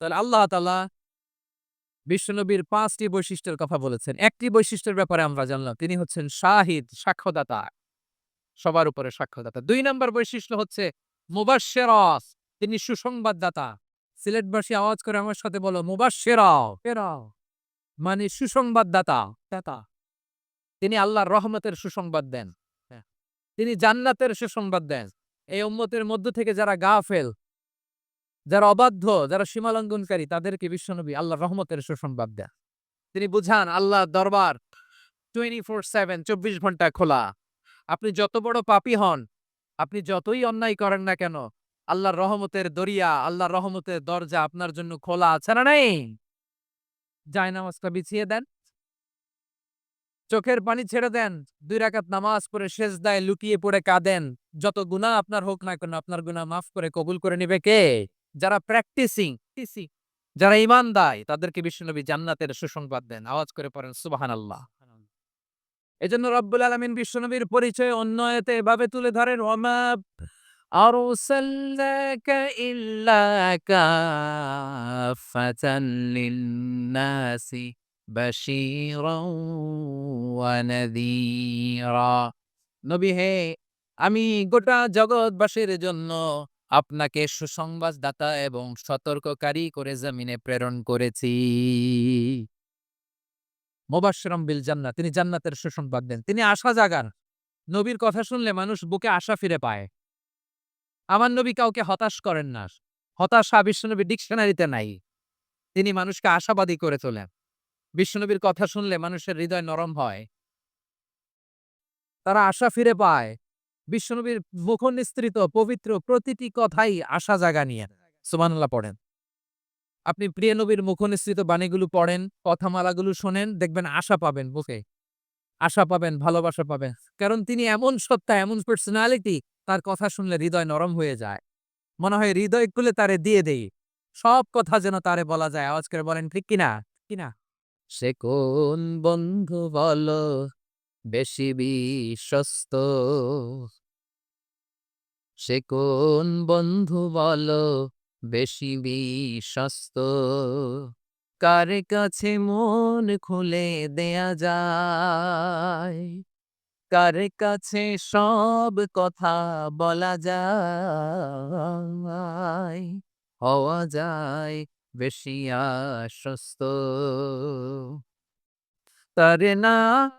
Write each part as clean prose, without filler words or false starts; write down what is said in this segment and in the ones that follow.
তাহলে আল্লাহ তাআলা বিশ্বনবীর ৫ টি বৈশিষ্ট্যের কথা বলেছেন। একটি বৈশিষ্ট্যের ব্যাপারে আমরা জানলাম। তিনি হচ্ছেন শাহিদ, সাক্ষ্যদাতা। সবার উপরে সাক্ষ্যদাতা। ২ নাম্বার বৈশিষ্ট্য হচ্ছে মুবাশশিরাস, তিনি সুসংবাদদাতা। সিলেটবাসী আওয়াজ করে আমার সাথে বলো মুবাশশিরা। মানে সুসংবাদদাতা। তিনি আল্লাহর রহমতের সুসংবাদ দেন। হ্যাঁ। তিনি জান্নাতের সুসংবাদ দেন। এই উম্মতের মধ্য থেকে যারা গাফেল, যারা অবাধ্য, যারা সীমালঙ্ঘনকারী তাদেরকে বিশ্বনবী আল্লাহর রহমতের সুসংবাদ দেন। তিনি বুঝান আল্লাহর দরবার 24/7 ২৪ ঘন্টা খোলা। আপনি যত বড় পাপী হন, আপনি যতই অন্যায় করেন না কেন, আল্লাহর রহমতের দরিয়া, আল্লাহর রহমতের দরজা আপনার জন্য খোলা আছে না নাই? জায়নামাজটা বিছিয়ে দেন, চোখের পানি ছেড়ে দেন, ২ রাকাত নামাজ পড়ে সেজদায় লুটিয়ে পড়ে কাঁদেন। যত গুনাহ আপনার হোক না কেন, আপনার গুনাহ মাফ করে কবুল করে নিবে কে? যারা প্র্যাকটিসিং, যারা ঈমানদার তাদেরকে বিশ্বনবী জান্নাতের সুসংবাদ দেন। আওয়াজ করে পড়েন সুবহানাল্লাহ। এজন্য রব্বুল আলামিন বিশ্বনবীর পরিচয় অন্য আয়াতে এভাবে তুলে ধরেন, ওয়ামা আরসালনাকা ইল্লা কাফাতান লিন্নাসি বাশীরাও ওয়া নাযীরা। নবী হে, আমি গোটা জগৎবাসীর জন্য আপনাকে সুসংবাদদাতা এবং সতর্ককারী করে জমিনে প্রেরণ করেছি। মুবাশশিরাম বিল জান্নাহ, তিনি জান্নাতের সুসংবাদ দেন। তিনি আশা জাগান। নবীর কথা শুনলে মানুষ বুকে আশা ফিরে পায়। আমার নবী কাউকে হতাশ করেন না। হতাশা বিশ্বনবীর ডিকশনারিতে নাই। তিনি মানুষকে আশাবাদী করে তোলেন। বিশ্বনবীর কথা শুনলে মানুষের হৃদয় নরম হয়। তারা আশা ফিরে পায়। বিশ্বনবীর মুখনিসৃত পবিত্র প্রতিটি কথাই আশা জাগা নিয়ে। সুবহানাল্লাহ পড়েন। আপনি প্রিয় নবীর মুখনিসৃত বাণীগুলো পড়েন, কথামালাগুলো শোনেন, দেখবেন আশা পাবেন বুকে। আশা পাবেন, ভালোবাসা পাবেন। কারণ তিনি এমন সত্তা, এমন পার্সোনালিটি, তার কথা শুনলে হৃদয় নরম হয়ে যায়। মনে হয় হৃদয় খুলে তারে দিয়ে দেই। সব কথা যেন তারে বলা যায়। আওয়াজ করে বলেন ঠিক কিনা? কিনা? সে কোন বন্ধু বলো বেশি বিশ্বস্ত? সে কোন বন্ধু বলো বেশি বিশ্বস্ত? কার কাছে মন খুলে দেয়া যায়? কার কাছে সব কথা বলা যায়? হওয়া যায় বেশি আশ্বস্ত। তার নাম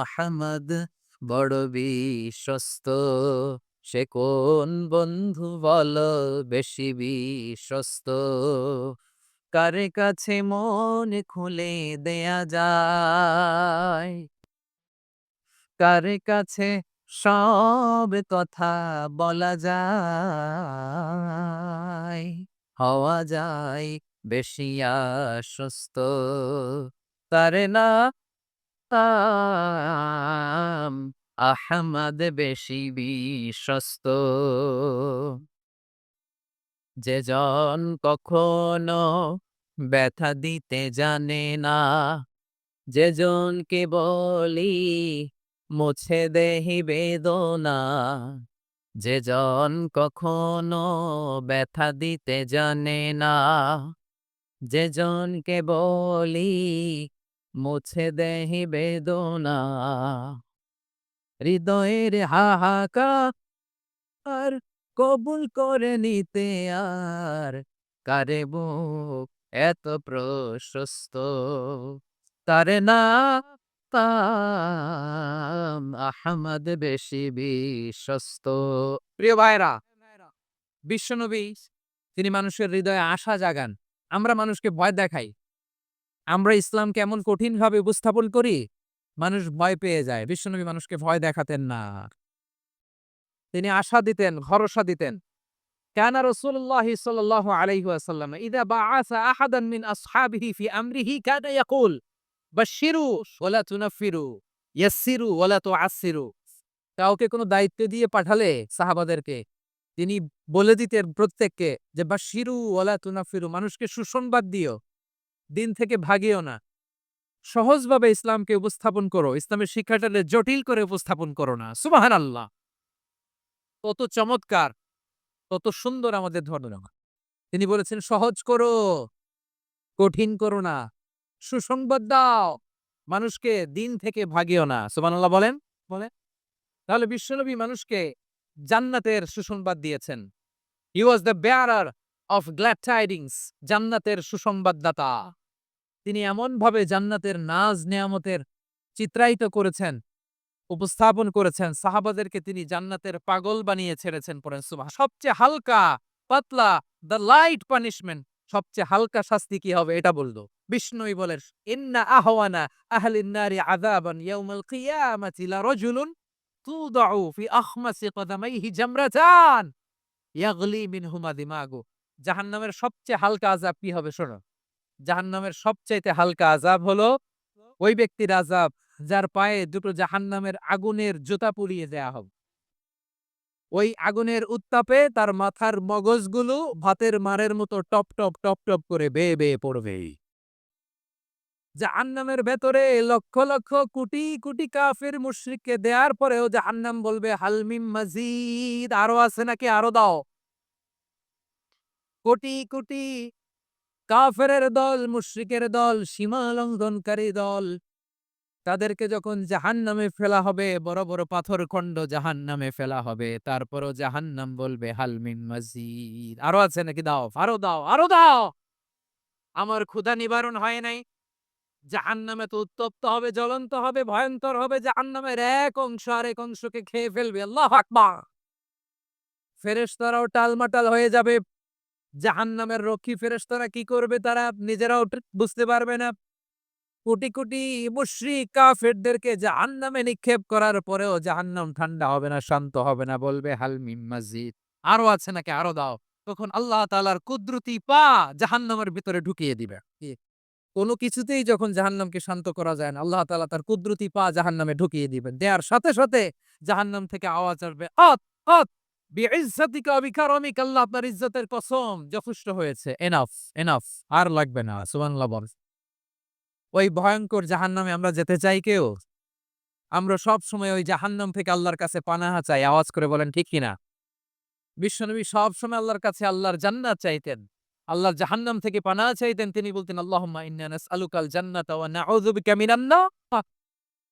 আহমদ, বড় বিশ্বস্ত। সে কোন বন্ধু বলো বেশি বিশ্বস্ত? কার কাছে মন খুলে দেয়া যায়? কার কাছে সব কথা বলা যায়? হওয়া যায় বেশি আশ্বস্ত। তার নাম আহমদ, বেশি বিশ্বস্ত। যে জন কখনো ব্যথা দিতে জানে না, যে জনকে বলি মুছে দেহি বেদনা, যে জন কখনো ব্যথা দিতে জানে না, যে জনকে বলি মুছে দেহি বেদনা, হৃদয়ের হাহাকার কবুল করে নিতে আর কারে বুক এত প্রশস্ত? তারে নাম আহমদ, বেশি বিশ্বস্ত। প্রিয় ভাইরা, বিশ্বনবী তিনি মানুষের হৃদয়ে আশা জাগান। আমরা মানুষকে ভয় দেখাই। আমরা ইসলামকে এমন কঠিনভাবে উপস্থাপন করি, মানুষ ভয় পেয়ে যায়। বিশ্বনবী মানুষকে ভয় দেখাতেন না। তিনি আশা দিতেন, ভরসা দিতেন। কানা রাসূলুল্লাহ সাল্লাল্লাহু আলাইহি ওয়াসাল্লাম ইযা বাআসা আহাদান মিন আসহাবিহি ফি আমরিহি কানা ইয়াকুল বাশশিরু ওয়ালা তুনাফফিরু, ইয়াসসিরু ওয়ালা তুআসসিরু। কাউকে কোনো দায়িত্ব দিয়ে পাঠালে সাহাবাদেরকে তিনি বলে দিতেন প্রত্যেককে যে বাশশিরু ওয়ালা তুনাফফিরু, মানুষকে সুসংবাদ দিও, দিন থেকে ভাগিও না। সহজভাবে ইসলামকে উপস্থাপন করো। ইসলামের শিক্ষাটাকে জটিল করে উপস্থাপন করো না। সুবহানাল্লাহ। কত চমৎকার! কত সুন্দর আমাদের ধর্ম। তিনি বলেছেন সহজ করো, কঠিন করো না। সুসংবাদ দাও। মানুষকে দিন থেকে ভাগিও না। সুবহানাল্লাহ বলেন? বলেন। তাহলে বিশ্বনবী মানুষকে জান্নাতের সুসংবাদ দিয়েছেন। He was the bearer of glad tidings, জান্নাতের সুসংবাদদাতা। তিনি এমনভাবে জান্নাতের নাজ নেয়ামতের চিত্রায়িত করেছেন, উপস্থাপন করেছেন, সাহাবাদেরকে তিনি জান্নাতের পাগল বানিয়ে ছেড়েছেন। পড়েন সুবহান। সবচেয়ে হালকা, পাতলা, দ্য লাইট পানিশমেন্ট, সবচেয়ে হালকা শাস্তি কি হবে এটা বলল। বিষ্ণুই বলেন, ইন্না আহওয়ানা আহলিন নারি আযাবান ইয়াউমাল কিয়ামাতি লারাজুলুন তুদাউ ফি আখমাসি কদামাইহি জামরাতান ইয়াগলি মিনহুমা দিমাগু। জাহান্নামের সবচেয়ে হালকা আযাব কি হবে শোনো। জাহান্নামের সবচাইতে হালকা আযাব হলো ওই ব্যক্তির আযাব যার পায়ে দুটো জাহান্নামের আগুনের জুতা পুড়িয়ে দেয়া হবে। ওই আগুনের উত্তাপে তার মাথার মগজগুলো ভাতের মাড়ের মতো টপ টপ টপ টপ করে বেয়ে বেয়ে পড়বে। জাহান্নামের ভেতরে লক্ষ লক্ষ কোটি কোটি কাফির মুশরিককে দেওয়ার পরেও জাহান্নাম বলবে হালমিম মাজিদ, আরো আছে নাকি, আরো দাও। কোটি কোটি কাফেরের দল, মুশরিকের দল, সীমা লঙ্ঘনকারী দল, তাদেরকে যখন জাহান্নামে ফেলা হবে, বড় বড় পাথরখণ্ড জাহান্নামে ফেলা হবে, তারপরও জাহান্নাম বলবে হাল মিন মাজিদ, আরো আছে নাকি, দাও, আরো দাও, আরো দাও। আমার ক্ষুধা নিবারণ হয় নাই। জাহান্নামে তো উত্তপ্ত হবে, জ্বলন্ত হবে, ভয়ঙ্কর হবে। জাহান্নামের এক অংশ আরেক অংশকে খেয়ে ফেলবে। আল্লাহু আকবার। ফেরেশতারাও টালমাটাল হয়ে যাবে। জাহান্নামের রক্ষী ফেরেশতারা কি করবে, তারা নিজেরাও বুঝতে পারবে না। কোটি কোটি মুশরিক কাফেরদেরকে জাহান্নামে নিক্ষেপ করার পরেও জাহান্নাম ঠান্ডা হবে না, শান্ত হবে না, বলবে হাল মিন মাজিদ, আরো আছে নাকি, আরো দাও। তখন আল্লাহ তাআলার কুদরতি পা জাহান্নামের ভিতরে ঢুকিয়ে দিবে। কি? কোনো কিছুতেই যখন জাহান্নামকে শান্ত করা যায় না, আল্লাহ তাআলা তার কুদরতি পা জাহান্নামে ঢুকিয়ে দিবেন। দেয়ার সাথে সাথে জাহান্নাম থেকে আওয়াজ আসবে, আত আত বিইজ্জাতিকা ওয়া বিকারমিকা, আল্লাহ আপনার ইজ্জতের কসম, যথেষ্ট হয়েছে, এনাফ এনাফ, আর লাগবে না। সুবহানাল্লাহ বল। ওই ভয়ঙ্কর জাহান্নামে আমরা যেতে চাই কেউ? আমরা সব সময় ওই জাহান্নাম থেকে আল্লাহর কাছে পানাহা চাই। আওয়াজ করে বলেন ঠিক কিনা? বিশ্বনবী সব সময় আল্লাহর কাছে আল্লাহর জান্নাত চাইতেন। আল্লাহর জাহান্নাম থেকে পানাহা চাইতেন। তিনি বলতেন আল্লাহুম্মা ইন্না নাসআলুকাল জান্নাতা ওয়া নাউযু বিকা মিনান নার।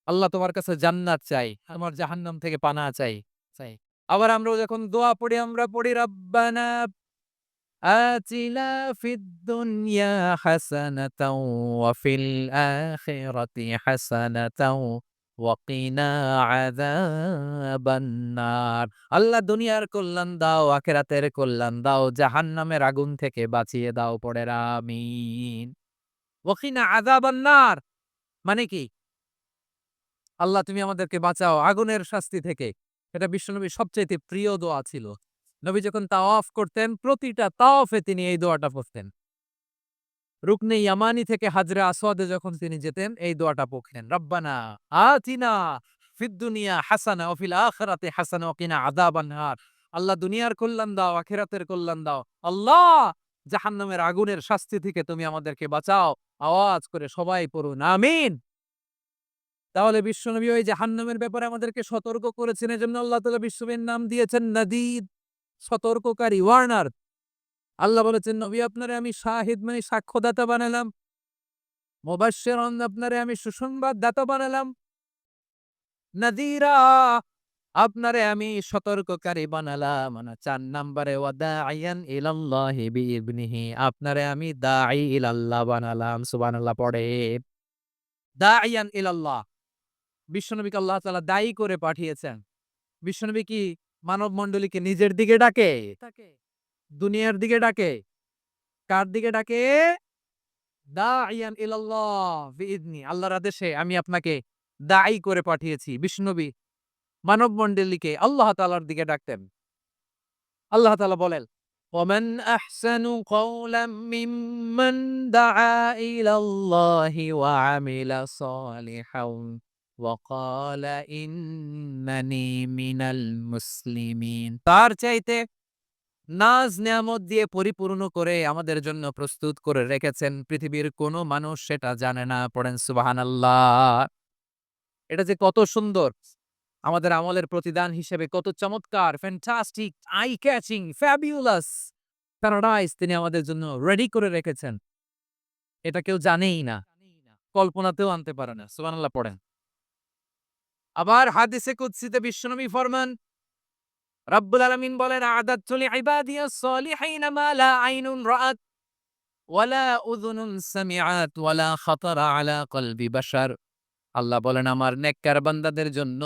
আল্লাহ তোমার কাছে জান্নাত চাই, আমার জাহান্নাম থেকে পানাহা চাই। চাই। আবার আমরা যখন দোয়া পড়ি, আমরা পড়ি রব্বানা آتنا في الدنيا حسنة وفي الآخرة حسنة وقنا عذاب النار। আল্লাহ দুনিয়ার কল্যাণ দাও, আখিরাতের কল্যাণ দাও, জাহান্নামের আগুন থেকে বাঁচিয়ে দাও, পড়েন আমিন। ওয়াকিনা আযাবান নার মানে কি? আল্লাহ তুমি আমাদেরকে বাঁচাও আগুনের শাস্তি থেকে। এটা বিশ্বনবীর সবচাইতে প্রিয় দোয়া ছিল। নবী যখন তাওয়াফ করতেন, প্রতিটা তাওয়াফে তিনি এই দোয়াটা পড়তেন। রুকনে ইয়ামানি থেকে হাজরে আসওয়াদে যখন তিনি যেতেন, এই দোয়াটা পড়তেন। রব্বানা আতিনা ফিদ দুনিয়া হাসানা ওয়া ফিল আখিরাতি হাসানা ওয়া কিনা আযাবান নার। আল্লাহ দুনিয়ার কল্যাণ দাও, আখিরাতের কল্যাণ দাও। আল্লাহ জাহান্নামের আগুনের শাস্তি থেকে তুমি আমাদেরকে বাঁচাও। আওয়াজ করে সবাই পড়ুন আমিন। তাহলে বিশ্বনবী ওই জাহান্নামের ব্যাপারে আমাদেরকে সতর্ক করেছেন। এজন্য আল্লাহ তাআলা বিশ্বনবীর নাম দিয়েছেন নাদির, সতর্ককারী, ওয়ার্নার। আল্লাহ বলেছেন নবী আপনারে আমি শাহিদ মানে সাক্ষ্যদাতা বানালাম, মুবাশশিরান আপনারে আমি সুসংবাদদাতা বানালাম, নাযীরা আপনারে আমি সতর্ককারী বানালাম। মানে ৪ নম্বরে ওয়া দাঈয়ান ইলাল্লাহি বিইযনিহি, আপনারে আমি দাঈ ইলাল্লাহ বানালাম। সুবহানাল্লাহ পড়ে। দাঈয়ান ইলাল্লাহ, বিশ্বনবীকে আল্লাহ তাআলা দায়ী করে পাঠিয়েছেন। বিশ্বনবী কি মানব মণ্ডলীকে নিজের দিকে ডাকে? দুনিয়ার দিকে ডাকে? কার দিকে ডাকে? দাঈয়ান ইলাল্লাহ বিইযনি, আল্লাহর আদেশে আমি আপনাকে দায়ী করে পাঠিয়েছি। বিশ্বনবী মানব মণ্ডলীকে আল্লাহ তাআলার দিকে ডাকতেন। আল্লাহ তাআলা বলেন, ওয়ামান আহসানু কওলাম মিম্মান দাআ ইলাল্লাহি ওয়া আমিলা সালিহান ওয়া ক্বালা ইন্নানি মিনাল মুসলিমিন। তার চাইতে নাজ নেয়ামত দিয়ে পরিপূর্ণ করে আমাদের জন্য প্রস্তুত করে রেখেছেন, পৃথিবীর কোনো মানুষ সেটা জানে না। পড়েন সুবহানাল্লাহ। এটা যে কত সুন্দর! আমাদের আমলের প্রতিদান হিসেবে কত চমৎকার, fantastic, eye catching, fabulous paradise তিনি আমাদের জন্য রেডি করে রেখেছেন। এটা কেউ জানেই না। কল্পনাতেও আনতে পারে না। সুবহানাল্লাহ পড়েন। আবার হাদিসে কুদসিতে বিশ্বনবী ফরমান, রব্বুল আলামিন বলেন, আ'দাদতু লিইবাদিয়াস সলিহিনা মা লা আইনুন রাআত ওয়ালা উযুনুন সামিআত ওয়ালা খাতারা আলা কলবি বাশার। আল্লাহ বলেন, আমার নেককার বান্দাদের জন্য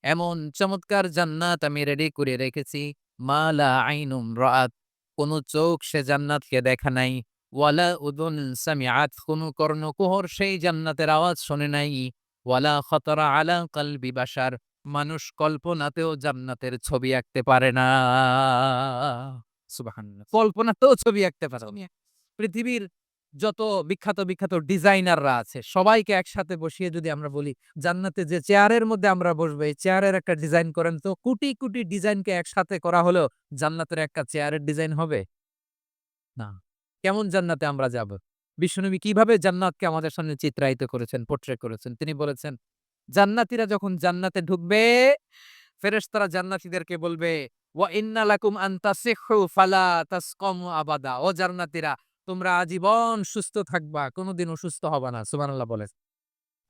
এমন চমৎকার জান্নাত আমি রেডি করে রেখেছি, মা লা আইনুন রাআত, কোন চোখ সে জান্নাতকে দেখা নাই, ওয়ালা উযুন সামিআত, কোন কর্ণকুহর সেই জান্নাতের আওয়াজ শোনে নাই, ওয়ালা খাতারা আলা কলবি বাশার, মানুষ কল্পনাতেও জান্নাতের ছবি আঁকতে পারে না। সুবহানাল্লাহ। কল্পনাতেও ছবি আঁকতে পারে না। পৃথিবীর যত বিখ্যাত, বিখ্যাত ডিজাইনাররা আছে সবাইকে একসাথে বসিয়ে যদি আমরা বলি, জান্নাতে যে চেয়ারের মধ্যে আমরা বসবো, এই চেয়ারের একটা ডিজাইন করেন তো, কোটি, কোটি ডিজাইনকে একসাথে করা হলেও জান্নাতের একটা চেয়ারের ডিজাইন হবে? না। কেমন জান্নাতে আমরা যাব? বিশ্বনবী কিভাবে জান্নাতকে আমাদের সামনে চিত্রায়িত করেছেন, পোর্ট্রে করেছেন? তিনি বলেছেন, জান্নাতীরা যখন জান্নাতে ঢুকবে, ফেরেশতারা জান্নাতীদেরকে বলবে, ওয়া ইন্না লাকুম আন তাসিহহু ফালা তাসকামু আবাদা। ও জান্নাতীরা, তোমরা আজীবন সুস্থ থাকবা, কোনদিন অসুস্থ হবা না। সুবহানাল্লাহ বলেন।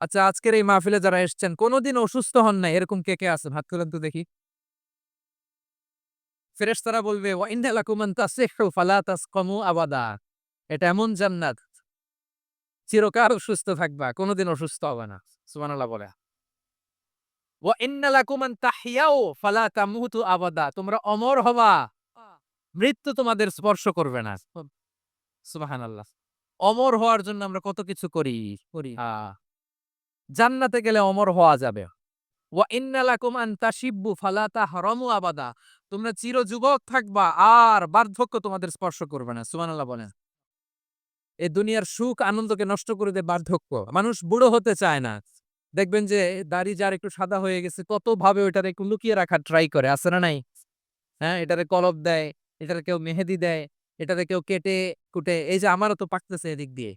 আচ্ছা, আজকের এই মাহফিলে যারা এসেছেন কোনদিন অসুস্থ হন নাই, এরকম কে, কে আছেন? হাত তোলেন তো দেখি। ফেরেশতারা বলবে, ওয়া ইন্না লাকুম আন তাসিহহু ফালা তাসকামু আবাদা। এটা এমন জান্নাত, চিরকাল সুস্থ থাকবা, কোনদিন অসুস্থ হবে না। সুবহানাল্লাহ বলে। ওয়া ইন্না লাকুম আন তাহইয়াও ফালা তামুতু আবাদা। তোমরা অমর হবা, মৃত্যু তোমাদের স্পর্শ করবে না। সুবহানাল্লাহ। অমর হওয়ার জন্য আমরা কত কিছু করি। জান্নাতে গেলে অমর হওয়া যাবে। ওয়া ইন্না লাকুম আন তাশিব্বু ফালা তাহরামু আবাদা। তোমরা চিরযুবক থাকবা, আর বার্ধক্য তোমাদের স্পর্শ করবে না। সুবহানাল্লাহ বলেন। এই দুনিয়ার সুখ আনন্দকে নষ্ট করে দেয় বার্ধক্য। মানুষ বুড়ো হতে চায় না। দেখবেন যে দাড়ি যার একটু সাদা হয়ে গেছে কতভাবে ওইটারে একটু লুকিয়ে রাখার ট্রাই করে। আছে না নাই? হ্যাঁ, এটারে কলপ দেয়, এটারে কেউ মেহেদি দেয়, এটারে কেউ কেটে কুটে, এই যে আমারও তো পাকতেছে এদিক দিয়ে।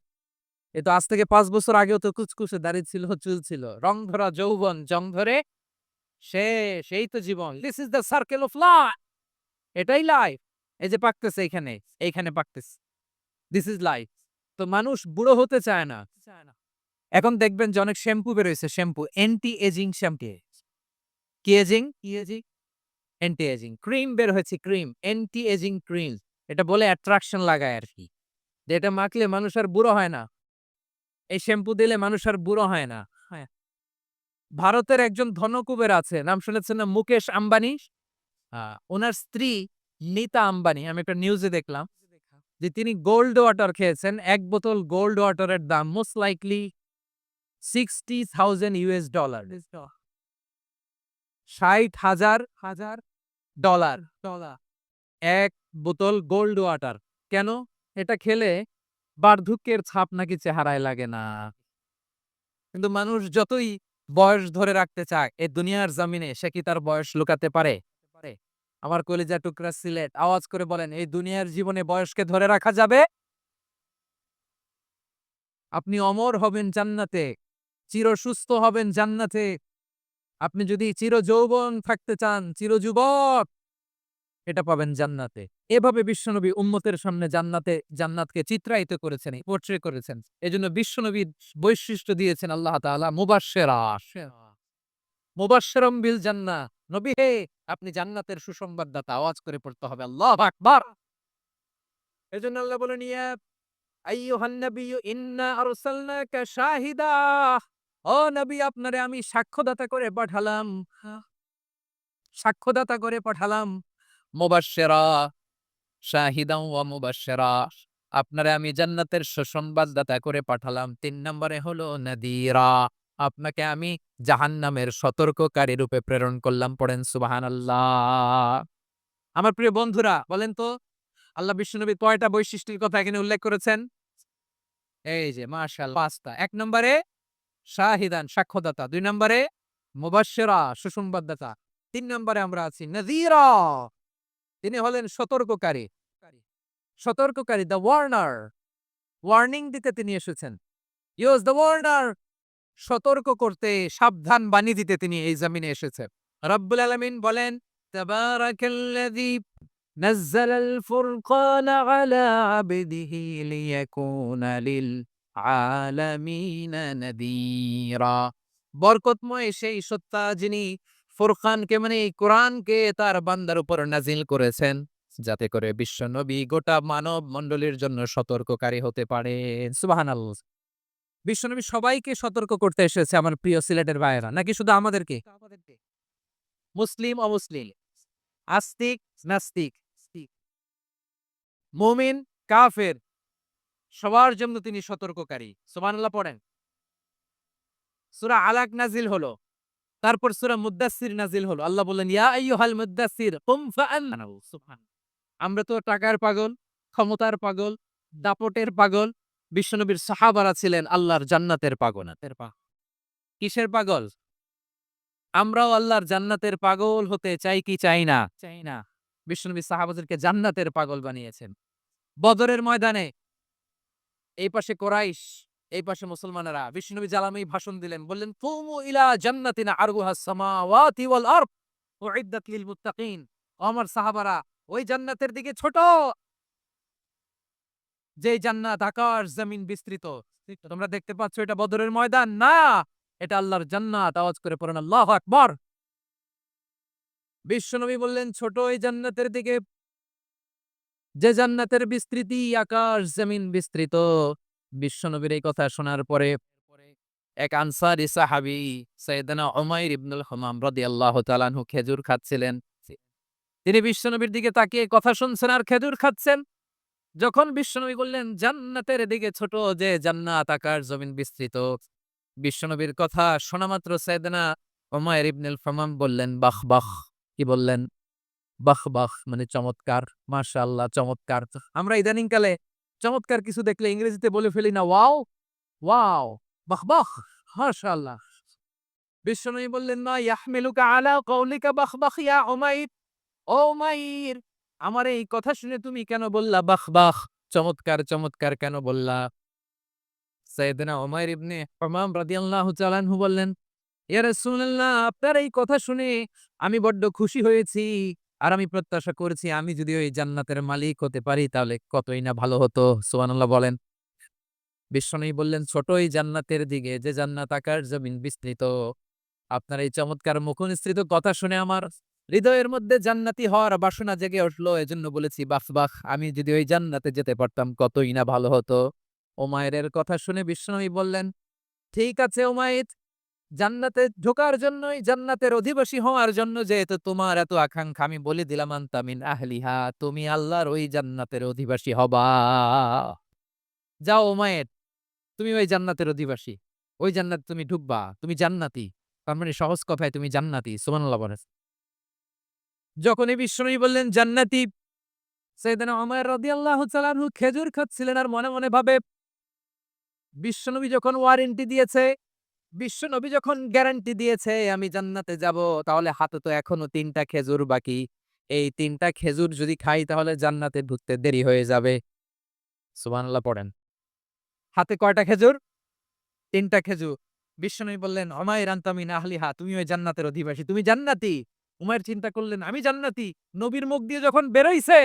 এ তো আজ থেকে ৫ বছর আগেও তো কুচকুচে দাড়ি ছিল, চুল ছিল। রং ধরা যৌবন, জং ধরে শেষ, এই তো জীবন। This is the circle of life. এটাই লাইফ। এই যে পাকতেছে এইখানে, এইখানে পাকতেছে। This is life. তো মানুষ বুড়ো হতে চায় না। এখন দেখবেন যে অনেক শ্যাম্পু বের হইছে, শ্যাম্পু, অ্যান্টি এজিং শ্যাম্পু। কি এজিং? কি এজিং? Anti aging. ক্রিম বের হয়েছে, ক্রিম, অ্যান্টি এজিং ক্রিম। এটা বলে অ্যাট্রাকশন লাগায় আরকি। যে এটা মাখলে মানুষ আর বুড়ো হয় না। এই শ্যাম্পু দিলে মানুষ আর বুড়ো হয় না। হ্যাঁ। ভারতের একজন ধনকুবের আছে, নাম শুনেছেন না? মুকেশ আম্বানি। উনার স্ত্রী নীতা আম্বানি, আমি একটা নিউজে দেখলাম যে তিনি গোল্ড ওয়াটার খেয়েছেন। ১ বোতল গোল্ড ওয়াটারের দাম মোস্ট লাইকলি $60,000 $৬০,০০০ ১ বোতল গোল্ড ওয়াটার। কেন? এটা খেলে বার্ধক্যের ছাপ নাকি চেহারায় লাগে না। কিন্তু মানুষ যতই বয়স ধরে রাখতে চায় এ দুনিয়ার জমিনে, সে কি তার বয়স লুকাতে পারে? আমার কলিজা টুকরা সিলেট, আওয়াজ করে বলেন, এই দুনিয়ার জীবনে বয়সকে ধরে রাখা যাবে? আপনি অমর হবেন জান্নাতে, চিরসুস্থ হবেন জান্নাতে। আপনি যদি চিরযৌবন থাকতে চান, চিরযুবক, এটা পাবেন জান্নাতে। এভাবে বিশ্বনবী উম্মতের সামনে জান্নাতকে চিত্রায়িত করেছেন, পোর্ট্রে করেছেন। এজন্য বিশ্বনবীর বৈশিষ্ট্য দিয়েছেন আল্লাহ তাআলা মুবাশশিরা। মুবাশশিরাম বিল জান্নাহ। নবী হে, আপনি জান্নাতের সুসংবাদদাতা। আওয়াজ করে পড়তে হবে আল্লাহু আকবার। এজন্য আল্লাহ বলেন, ইয়া আইয়ুহান নাবিয়্যু ইন্না আরসালনাকা শাহিদা। ও নবী, আপনারে আমি সাক্ষ্যদাতা করে পাঠালাম। সাক্ষ্যদাতা করে পাঠালাম। মুবাশশিরা, শাহিদাও ওয়া মুবাশশিরা। আপনারে আমি জান্নাতের সুসংবাদদাতা করে পাঠালাম। ৩ নম্বরে হলো নাদিরা। আপনাকে আমি জাহান্নামের সতর্ককারী রূপে প্রেরণ করলাম। পড়েন সুবহানাল্লাহ। আমার প্রিয় বন্ধুরা, বলেন তো আল্লাহ বিশ্বনবী কয়টা বৈশিষ্ট্যের কথা এখানে উল্লেখ করেছেন? এই যে মাশাআল্লাহ ৫ টা। ১ নম্বরে শাহিদান, সাক্ষ্যদাতা। ২ নম্বরে মুবাশশিরা, সুসংবাদদাতা। ৩ নম্বরে আমরা আছি নাযীরা। তিনি হলেন সতর্ককারী। সতর্ককারী, দ্য ওয়ার্নার। ওয়ার্নিং দিতে তিনি এসেছেন। Use the Warner. সতর্ক করতে, সাবধান বাণী দিতে তিনি এই জমিনে এসেছেন। রব্বুল আলামিন বলেন, তাবারাকাল্লাযী নাযালাল ফুরকানা আলা আবদিহি লিয়াকুনা লিল আলামিনা নাযীরা। বরকতময় সেই সত্তা যিনি ফুরকানকে মানে এই কোরআনকে তার বান্দার উপর নাজিল করেছেন, যাতে করে বিশ্বনবী গোটা মানব মণ্ডলীর জন্য সতর্ককারী হতে পারেন। সুবহানাল্লাহ। বিশ্বনবী সবাইকে সতর্ক করতে এসেছে আমার প্রিয় সিলেটের ভাইয়েরা, নাকি শুধু আমাদেরকে? মুসলিম অমুসলিম, আস্তিক নাস্তিক, মুমিন কাফের, সবার জন্য তিনি সতর্ককারী। সুবহানাল্লাহ পড়েন। সূরা আলাক নাজিল হলো, তারপর সূরা মুদ্দাসসির নাজিল হলো। আল্লাহ বললেন, ইয়া আইয়ুহাল মুদ্দাসসির কুম ফাআনজির। সুবহান। আমরা তো টাকার পাগল, ক্ষমতার পাগল, দাপটের পাগল। বিশ্বনবীর সাহাবারা ছিলেন আল্লাহর জান্নাতের পাগল। কিসের পাগল? আমরাও আল্লাহর জান্নাতের পাগল হতে চাই কি চাই না? চাই না। বিশ্বনবী সাহাবাদেরকে জান্নাতের পাগল বানিয়েছেন। বদরের ময়দানে এই পাশে কোরাইশ, এই পাশে মুসলমানেরা। বিশ্বনবী জ্বালাময়ী ভাষণ দিলেন, বললেন, কুমু ইলা জান্নাতিন আরগুহাস সামাওয়াতি ওয়াল আরদ উইদ্দাত লিল মুত্তাকিন। ও আমার সাহাবারা, ওই জান্নাতের দিকে ছোট, যে জান্নাত আকাশ জমিন বিস্তৃত। তোমরা দেখতে পাচ্ছ এটা বদরের ময়দান না, এটা আল্লাহর জান্নাত। আওয়াজ করে পড়েন আল্লাহু আকবার। বিশ্বনবী বললেন, ছোট ওই জান্নাতের দিকে, যে জান্নাতের বিস্তৃতি আকাশ জমিন বিস্তৃত। বিশ্বনবীর এই কথা শোনার পরে এক আনসারী সাহাবী সাইয়েদনা উমাইর ইবনুল হামাম রাদিয়াল্লাহু তাআলা আনহু খেজুর খাচ্ছিলেন। তিনি বিশ্বনবীর দিকে তাকিয়ে কথা শুনছেন আর খেজুর খাচ্ছেন। যখন বিশ্বনবী বললেন, জান্নাতের দিকে ছোট, যে জান্নাত আকাশ জমিন বিস্তৃত, বিশ্বনবীর কথা শোনা মাত্র সাইয়েদনা উমাইর ইবনুল হামাম বললেন, বাহ বাহ। কি বললেন? বাহ বাহ মানে চমৎকার, মাশাআল্লাহ চমৎকার। আমরা ইদানিং কালে চমৎকার কিছু দেখলে ইংরেজিতে বলে ফেলি না, ওয়াও ওয়াও, বাহ বাহ, মাশাআল্লাহ। বিশ্বনবী বললেন, না ইয়াহমিলুকা আলা কওলিকা বাহ বাহ ইয়া উমাইর। ও উমাইর, আমার এই কথা শুনে তুমি কেন বললা বাহ বাহ, চমৎকার চমৎকার কেন বললা? সাইয়েদনা উমাইর ইবনে হামাম রাদিয়াল্লাহু তাআলা আনহু বললেন, ইয়া রাসূলুল্লাহ, আপনার এই কথা শুনে আমি বড্ড খুশি হয়েছি। আর আমি প্রত্যাশা করেছি আমি যদি ওই জান্নাতের মালিক হতে পারি তাহলে কতই না ভালো হতো। সুবহানাল্লাহ বলেন। বিশ্বনবী বললেন, ছোট এই জান্নাতের দিকে, যে জান্নাত আকাশ জমিন বিস্তৃত। আপনার এই চমৎকার মুখনিসৃত কথা শুনে আমার হৃদয়ের মধ্যে জান্নাতি হওয়ার বাসনা জেগে উঠলো। এজন্য বলেছি বাহ বাহ, আমি যদি ওই জান্নাতে যেতে পারতাম কতই না ভালো হতো। উমাইরের কথা শুনে বিশ্বনবী বললেন, ঠিক আছে উমাইর, জান্নাতে ঢোকার জন্যই, জান্নাতের অধিবাসী হওয়ার জন্য যেহেতু তোমার এত আকাঙ্ক্ষা, আমি বলে দিলাম, আনতা মিন আহলিহা, তুমি আল্লাহর ওই জান্নাতের অধিবাসী হবা। যাও উমাইর, তুমি ওই জান্নাতের অধিবাসী, ওই জান্নাতে তুমি ঢুকবা, তুমি জান্নাতি। তার মানে সহজ কথায় তুমি জান্নাতি। সুবহানাল্লাহ বলেন। যখনই বিশ্বনবী বললেন জান্নাতি, সাইয়েদনা উমাইর রাদিয়াল্লাহু তাআলা আনহু খেজুর খাচ্ছিলেন আর মনে মনে ভাবে, বিশ্বনবী যখন ওয়ারেন্টি দিয়েছে, বিশ্বনবী যখন গ্যারান্টি দিয়েছে আমি জান্নাতে যাব, তাহলে হাতে তো এখনো ৩টা খেজুর বাকি। এই ৩টা খেজুর যদি খাই তাহলে জান্নাতে ঢুকতে দেরি হয়ে যাবে। সুবহানাল্লাহ পড়েন। হাতে কয়টা খেজুর? ৩টা খেজুর। বিশ্বনবী বললেন, উমাইর আনতা মিন আহলিহা, তুমি ওই জান্নাতের অধিবাসী, তুমি জান্নাতি। উমাইর চিন্তা করলেন, আমি জান্নাতি, নবীর মুখ দিয়ে যখন বেরোইছে,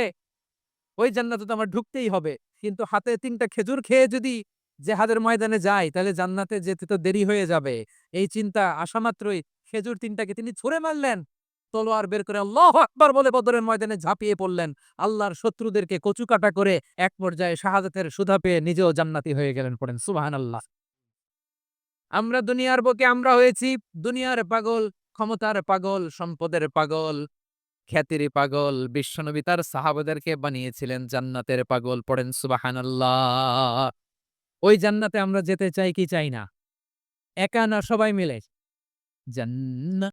ওই জান্নাতে তো আমার ঢুকতেই হবে। কিন্তু হাতে ৩টা খেজুর খেয়ে যদি জেহাদের ময়দানে যাই তাহলে জান্নাতে যেতে তো দেরি হয়ে যাবে। এই চিন্তা আসা মাত্রই খেজুর ৩টাকে তিনি ছুঁড়ে মারলেন। তলোয়ার বের করে আল্লাহু আকবার বলে বদরের ময়দানে ঝাঁপিয়ে পড়লেন। আল্লাহর শত্রুদেরকে কচুকাটা করে এক পর্যায়ে শাহাদাতের সুধা পেয়ে নিজেও জান্নাতি হয়ে গেলেন। পড়েন সুবহানাল্লাহ। আমরা দুনিয়ার বুকে আমরা হয়েছি দুনিয়ার পাগল, ক্ষমতার পাগল, সম্পদের পাগল, খ্যাতির পাগল। বিশ্বনবী তার সাহাবাদেরকে বানিয়েছিলেন জান্নাতের পাগল। পড়েন সুবহানাল্লাহ। ওই জান্নাতে আমরা যেতে চাই কি চাই না? একা না সবাই মিলে? জান্নাত